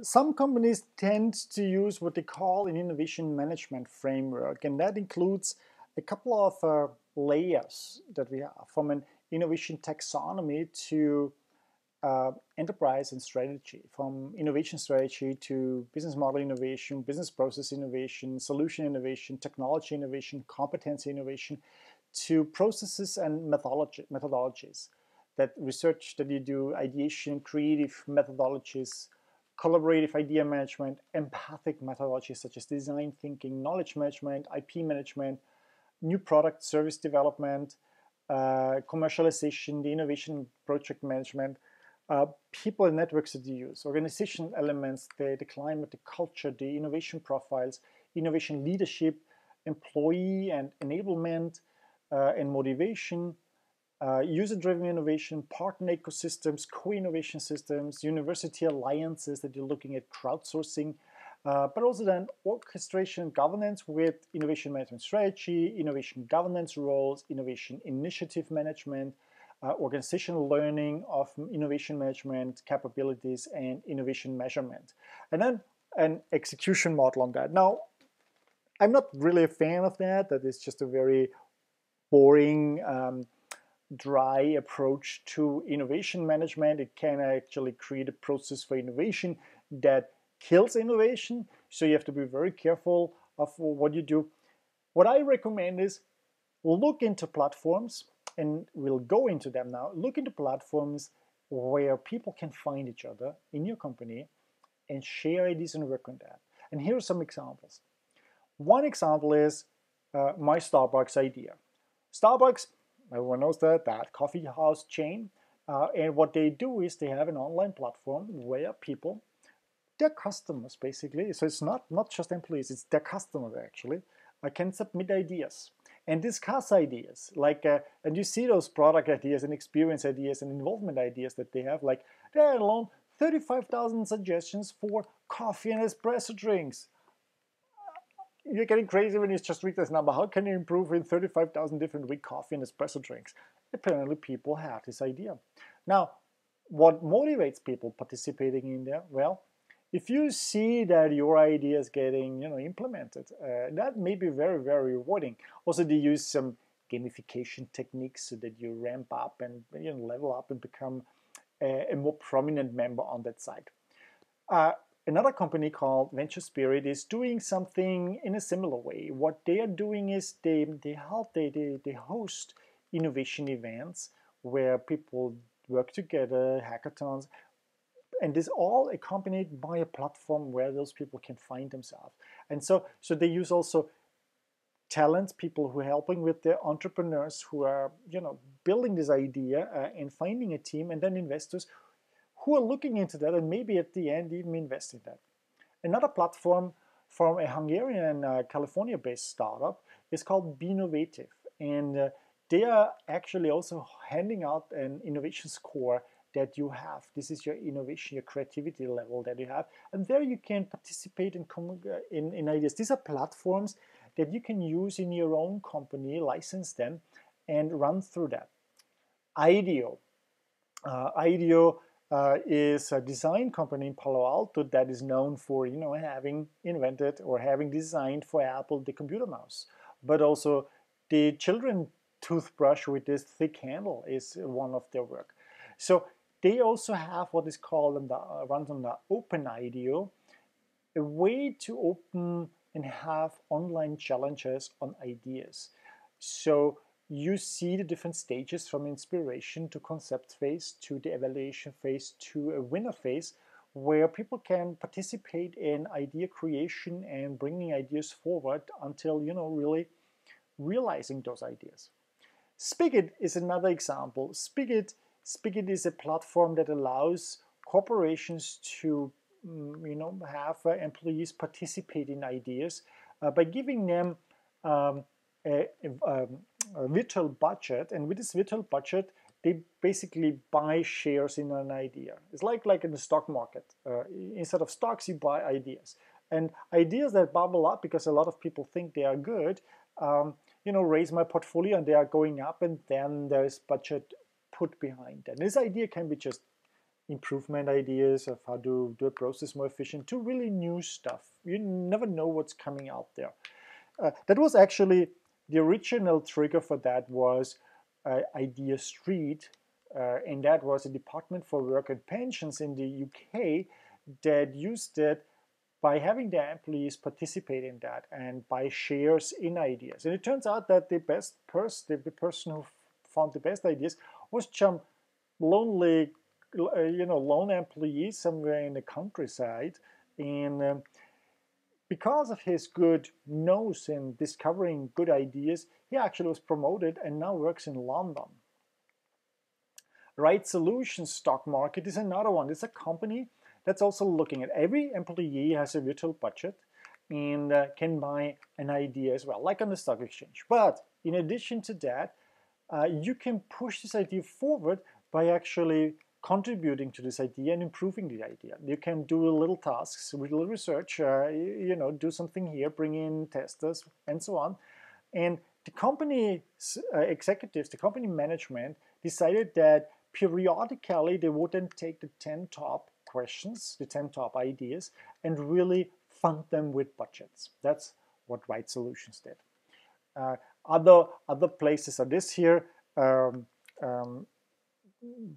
Some companies tend to use what they call an innovation management framework, and that includes a couple of layers that we have, from an innovation taxonomy to enterprise and strategy, from innovation strategy to business model innovation, business process innovation, solution innovation, technology innovation, competency innovation, to processes and methodologies, that research that you do, ideation, creative methodologies, collaborative idea management, empathic methodologies such as design thinking, knowledge management, IP management, new product service development, commercialization, the innovation project management, people and networks that you use, organizational elements, the climate, the culture, the innovation profiles, innovation leadership, employee and enablement and motivation, user-driven innovation, partner ecosystems, co-innovation systems, university alliances that you're looking at, crowdsourcing, but also then orchestration and governance with innovation management strategy, innovation governance roles, innovation initiative management, organizational learning of innovation management capabilities, and innovation measurement. And then an execution model on that. Now, I'm not really a fan of that. That is just a very boring, dry approach to innovation management. It can actually create a process for innovation that kills innovation. So you have to be very careful of what you do. What I recommend is look into platforms, and we'll go into them now. Look into platforms where people can find each other in your company and share ideas and work on that. And here are some examples. One example is my Starbucks idea. Starbucks, everyone knows that coffee house chain. And what they do is they have an online platform where people, their customers basically, so it's not just employees, it's their customers actually, can submit ideas and discuss ideas. And you see those product ideas and experience ideas and involvement ideas that they have, like they're alone 35,000 suggestions for coffee and espresso drinks. You're getting crazy when you just read this number. How can you improve in 35,000 different weak coffee and espresso drinks? Apparently people have this idea. Now, what motivates people participating in there? Well, if you see that your idea is getting implemented, that may be very, very rewarding. Also, they use some gamification techniques so that you ramp up and level up and become a more prominent member on that site. Another company called Venture Spirit is doing something in a similar way. What they are doing is they host innovation events where people work together, hackathons, and this all accompanied by a platform where those people can find themselves. And so they use also talents, people who are helping with the entrepreneurs who are building this idea and finding a team, and then investors who are looking into that and maybe at the end even invest in that. Another platform from a Hungarian, California-based startup is called Binovative, and they are actually also handing out an innovation score that you have. This is your innovation, your creativity level that you have, and there you can participate in ideas. These are platforms that you can use in your own company, license them, and run through that. IDEO. IDEO is a design company in Palo Alto that is known for having invented or having designed for Apple the computer mouse, but also the children toothbrush with this thick handle is one of their work. So they also have what is called runs on the Open IDEO, a way to open and have online challenges on ideas. So you see the different stages from inspiration to concept phase to the evaluation phase to a winner phase, where people can participate in idea creation and bringing ideas forward until really realizing those ideas. Spigot is another example. Spigot is a platform that allows corporations to have employees participate in ideas by giving them a virtual budget, and with this virtual budget they basically buy shares in an idea. It's like in the stock market. Instead of stocks, you buy ideas, and ideas that bubble up because a lot of people think they are good raise my portfolio and they are going up, and then there's budget put behind that. This idea can be just improvement ideas of how to do a process more efficient, to really new stuff. You never know what's coming out there. That was actually the original trigger for that was Idea Street, and that was a Department for Work and Pensions in the UK that used it by having their employees participate in that and buy shares in ideas. And it turns out that the best person, the person who found the best ideas, was some lonely, lone employee somewhere in the countryside. And because of his good nose in discovering good ideas, he actually was promoted and now works in London. Right Solutions stock market is another one. It's a company that's also looking at every employee has a virtual budget and can buy an idea as well, like on the stock exchange. But in addition to that, you can push this idea forward by actually contributing to this idea and improving the idea. You can do little tasks, little research, do something here, bring in testers, and so on. And the company executives, the company management decided that periodically they would then take the 10 top questions, the 10 top ideas, and really fund them with budgets. That's what Right Solutions did. Other places are this here.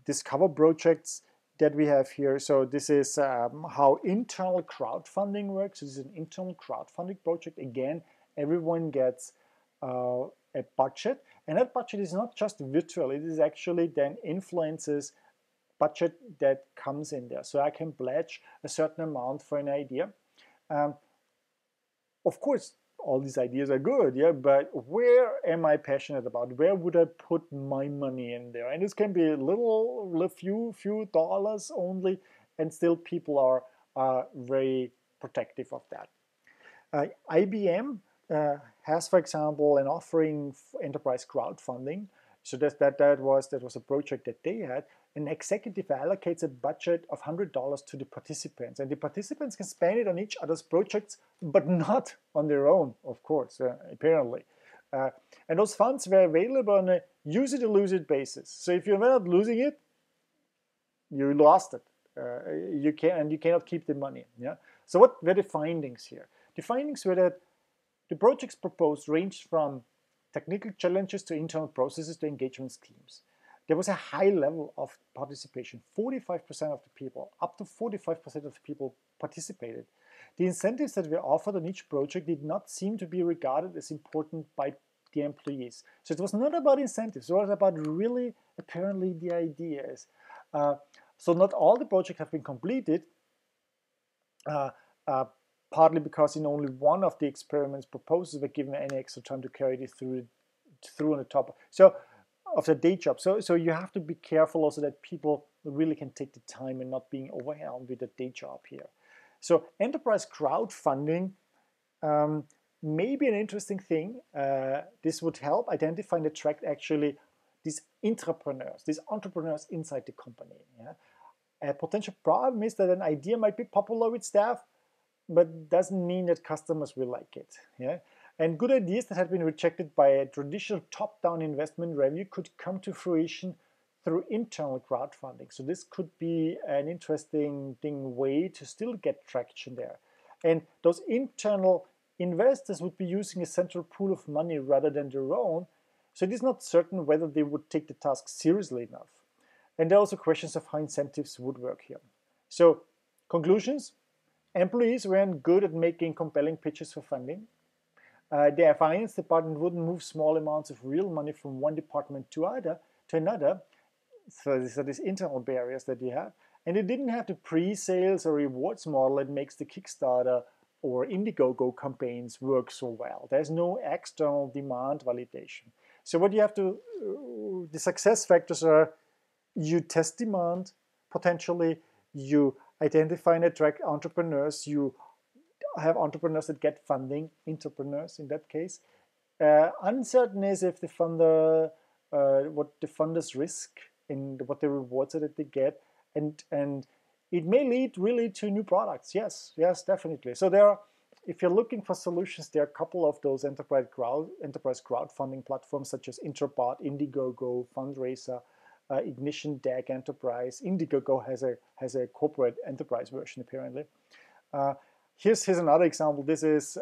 Discover projects that we have here. So this is how internal crowdfunding works. This is an internal crowdfunding project. Again, everyone gets a budget, and that budget is not just virtual. It is actually then influences budget that comes in there. So I can pledge a certain amount for an idea. Of course, all these ideas are good, yeah, but where am I passionate about? Where would I put my money in there? And this can be a few dollars only, and still people are very protective of that. IBM has, for example, an offering for enterprise crowdfunding. So that was a project that they had. An executive allocates a budget of $100 to the participants, and the participants can spend it on each other's projects, but not on their own, of course, apparently. And those funds were available on a use-it-or-lose-it basis. So if you're not losing it, you lost it. You cannot keep the money. Yeah. So what were the findings here? The findings were that the projects proposed ranged from technical challenges to internal processes to engagement schemes. There was a high level of participation. 45% of the people, up to 45% of the people participated. The incentives that were offered on each project did not seem to be regarded as important by the employees. So it was not about incentives, it was about really, apparently, the ideas. So not all the projects have been completed, partly because in only one of the experiments proposals were given any extra time to carry this through on the top. So of the day job. So you have to be careful also that people really can take the time and not being overwhelmed with the day job here. So enterprise crowdfunding may be an interesting thing. This would help identify and attract actually these entrepreneurs inside the company. Yeah? A potential problem is that an idea might be popular with staff, but doesn't mean that customers will like it. Yeah? And good ideas that had been rejected by a traditional top-down investment review could come to fruition through internal crowdfunding. So this could be an interesting way to still get traction there. And those internal investors would be using a central pool of money rather than their own. So it is not certain whether they would take the task seriously enough. And there are also questions of how incentives would work here. So conclusions, employees weren't good at making compelling pitches for funding. Their finance department wouldn't move small amounts of real money from one department to another. So these are these internal barriers that you have. And they didn't have the pre-sales or rewards model that makes the Kickstarter or Indiegogo campaigns work so well. There's no external demand validation. So what you have to, the success factors are you test demand, potentially, you identify and attract entrepreneurs, you have entrepreneurs that get funding, entrepreneurs in that case. Uncertain is if the funder, what the funders risk and what the rewards are that they get, and it may lead really to new products. Yes, definitely. So there are, if you're looking for solutions, there are a couple of those enterprise crowdfunding platforms such as Intrapart, Indiegogo, Fundraiser, Ignition, DAG Enterprise. Indiegogo has a corporate enterprise version apparently. Here's another example. This is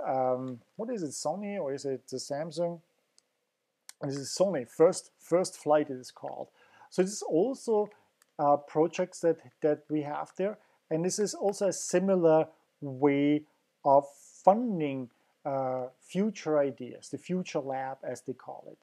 what is it, Sony, or is it the Samsung? This is Sony. First Flight it is called. So this is also projects that we have there, and this is also a similar way of funding future ideas, the future lab as they call it.